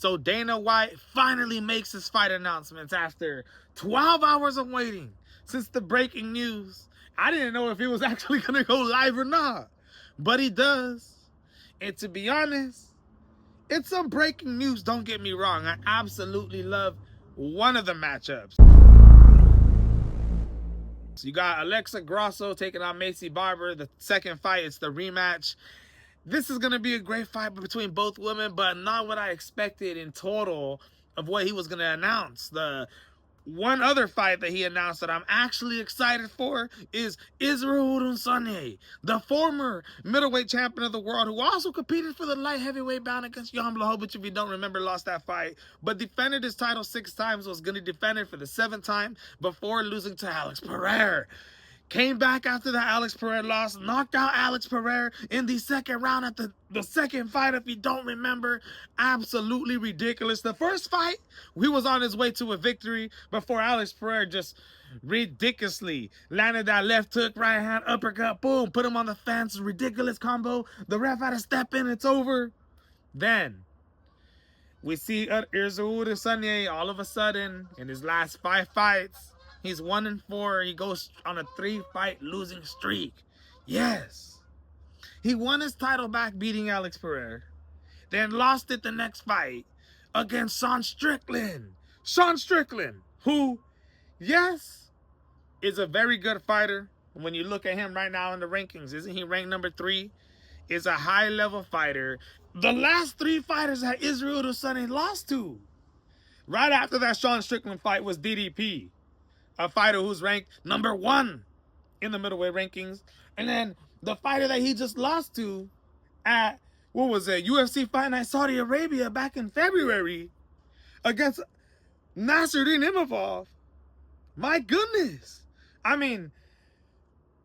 So Dana White finally makes his fight announcements after 12 hours of waiting since the breaking news. I didn't know if he was actually going to go live or not, but he does. And to be honest, it's some breaking news, don't get me wrong. I absolutely love one of the matchups. So you got Alexa Grasso taking on Macy Barber. The second fight, it's the rematch. This is going to be a great fight between both women, but not what I expected in total of what he was going to announce. The one other fight that he announced that I'm actually excited for is Isreal, the former middleweight champion of the world, who also competed for the light heavyweight bout against Jan Blachowicz, if you don't remember, lost that fight, but defended his title 6 times, was going to defend it for the 7th time before losing to Alex Pereira. Came back after the Alex Pereira loss, knocked out Alex Pereira in the second round at the second fight, if you don't remember. Absolutely ridiculous. The first fight, he was on his way to a victory before Alex Pereira just ridiculously landed that left hook, right hand, uppercut, boom, put him on the fence. Ridiculous combo. The ref had to step in, it's over. Then we see Isreal Adesanya all of a sudden in his last 5 fights. He's 1-4. He goes on a 3-fight losing streak. Yes. He won his title back beating Alex Pereira. Then lost it the next fight against Sean Strickland. Sean Strickland, who, yes, is a very good fighter. When you look at him right now in the rankings, isn't he ranked number 3? Is a high-level fighter. The last 3 fighters that Isreal Adesanya lost to, right after that Sean Strickland fight, was DDP. A fighter who's ranked number 1 in the middleweight rankings. And then the fighter that he just lost to at, what was it, UFC Fight Night Saudi Arabia back in February against Nasruddin Imavov. My goodness. I mean,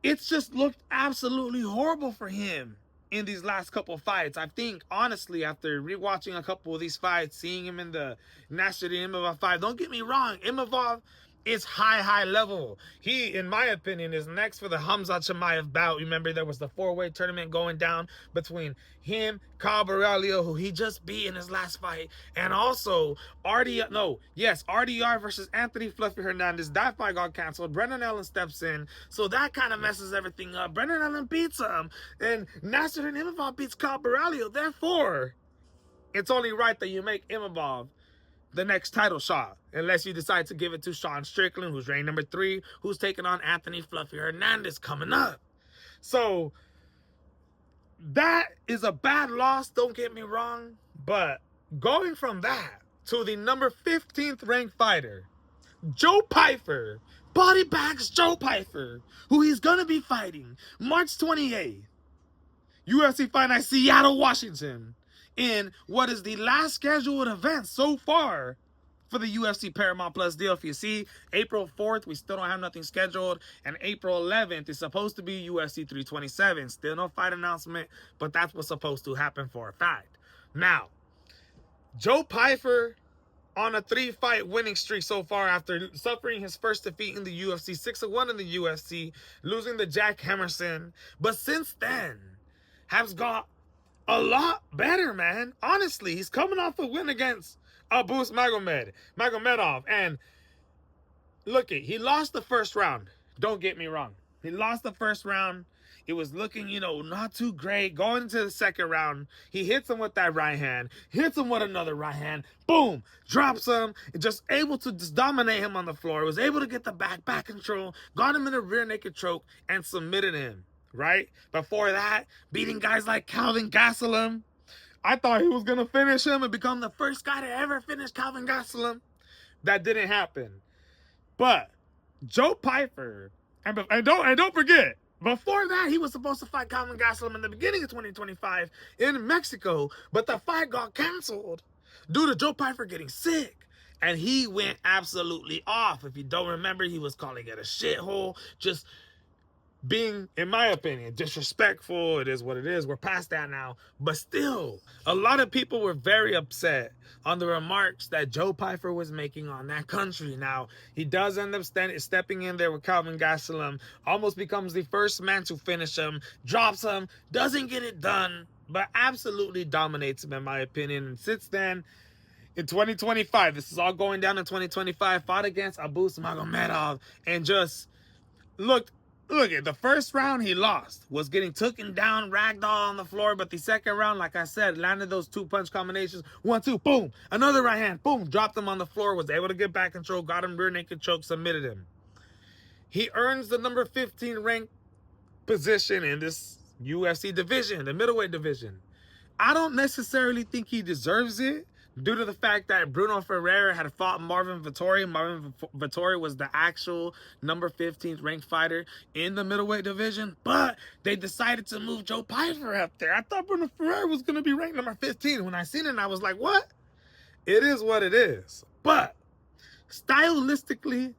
it's just looked absolutely horrible for him in these last couple of fights. I think, honestly, after rewatching a couple of these fights, seeing him in the Nasruddin Imavov fight, don't get me wrong, Imavov is high level. He, in my opinion, is next for the Khamzat Chimaev bout. Remember, there was the 4-way tournament going down between him, Kyle Borrelio, who he just beat in his last fight, and also RDR versus Anthony Fluffy Hernandez. That fight got canceled. Brendan Allen steps in, so that kind of messes everything up. Brendan Allen beats him, and Nasruddin Imavov beats Kyle Borrelio. Therefore, it's only right that you make Imavov the next title shot, unless you decide to give it to Sean Strickland, who's ranked number 3, who's taking on Anthony Fluffy Hernandez coming up. So that is a bad loss, don't get me wrong, but going from that to the number 15th ranked fighter, Joe Pyfer, Body Bags Joe Pyfer, who he's gonna be fighting March 28th, UFC Fight Night, Seattle, Washington, in what is the last scheduled event so far for the UFC Paramount Plus deal. If you see, April 4th, we still don't have nothing scheduled, and April 11th is supposed to be UFC 327. Still no fight announcement, but that's what's supposed to happen for a fact. Now, Joe Pyfer on a 3-fight winning streak so far after suffering his first defeat in the UFC, 6-1 in the UFC, losing to Jack Hermanson, but since then has got a lot better, man. Honestly, he's coming off a win against Abus Magomedov. And look, he lost the first round. Don't get me wrong. He lost the first round. It was looking, not too great. Going into the second round, he hits him with that right hand, hits him with another right hand, boom, drops him, just able to just dominate him on the floor. Was able to get the back control, got him in a rear naked choke, and submitted him. Right? Before that, beating guys like Calvin Gastelum. I thought he was going to finish him and become the first guy to ever finish Calvin Gastelum. That didn't happen. But Joe Pyfer, and don't forget, before that, he was supposed to fight Calvin Gastelum in the beginning of 2025 in Mexico, but the fight got canceled due to Joe Pyfer getting sick. And he went absolutely off. If you don't remember, he was calling it a shithole, just being, in my opinion, disrespectful. It is what it is. We're past that now. But still, a lot of people were very upset on the remarks that Joe Pyfer was making on that country. Now, he does end up stepping in there with Calvin Gastelum, almost becomes the first man to finish him, drops him, doesn't get it done, but absolutely dominates him, in my opinion. And since then, in 2025, this is all going down in 2025, fought against Abus Magomedov and just look at the first round he lost, was getting taken down, ragdoll on the floor, but the second round, like I said, landed those 2-punch combinations, 1-2, boom, another right hand, boom, dropped him on the floor, was able to get back control, got him rear naked choke, submitted him. He earns the number 15 ranked position in this UFC division, the middleweight division. I don't necessarily think he deserves it due to the fact that Bruno Ferreira had fought Marvin Vettori. Marvin Vettori was the actual number 15th ranked fighter in the middleweight division, but they decided to move Joe Pyfer up there. I thought Bruno Ferreira was going to be ranked number 15. When I seen it, I was like, what? It is what it is. But stylistically,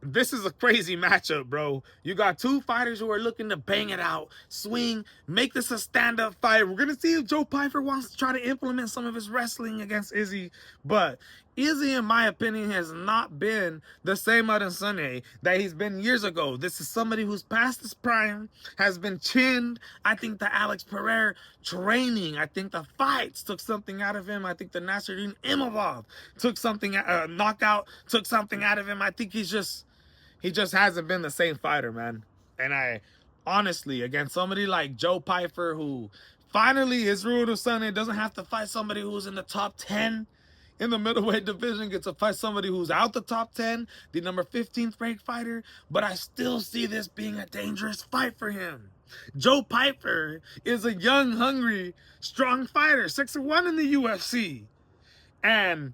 this is a crazy matchup, bro. You got two fighters who are looking to bang it out, swing, make this a stand-up fight. We're going to see if Joe Pyfer wants to try to implement some of his wrestling against Izzy. But Izzy, in my opinion, has not been the same Adesanya that he's been years ago. This is somebody who's past his prime, has been chinned. I think the Alex Pereira training, I think the fights took something out of him. I think the Nasruddin Imavov took something, knockout took something out of him. I think he just hasn't been the same fighter, man. And I honestly, against somebody like Joe Pyfer, who finally Isreal Adesanya doesn't have to fight somebody who's in the top 10 in the middleweight division, gets to fight somebody who's out the top 10, the number 15th ranked fighter. But I still see this being a dangerous fight for him. Joe Pyfer is a young, hungry, strong fighter, 6-1 in the UFC. And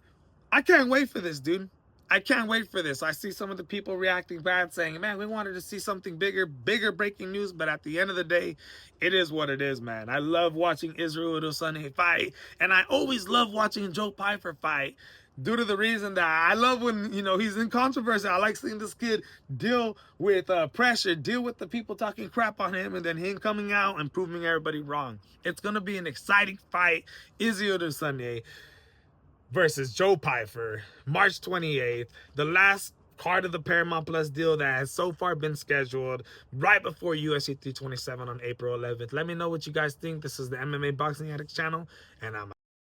I can't wait for this, dude. I can't wait for this. I see some of the people reacting bad, saying, man, we wanted to see something bigger breaking news. But at the end of the day, it is what it is, man. I love watching Isreal Adesanya fight. And I always love watching Joe Pyfer fight due to the reason that I love when, he's in controversy. I like seeing this kid deal with pressure, deal with the people talking crap on him, and then him coming out and proving everybody wrong. It's going to be an exciting fight. Isreal Adesanya versus Joe Pyfer, March 28th, the last card of the Paramount Plus deal that has so far been scheduled right before UFC 327 on April 11th. Let me know what you guys think. This is the MMA Boxing Addicts channel, and I'm out.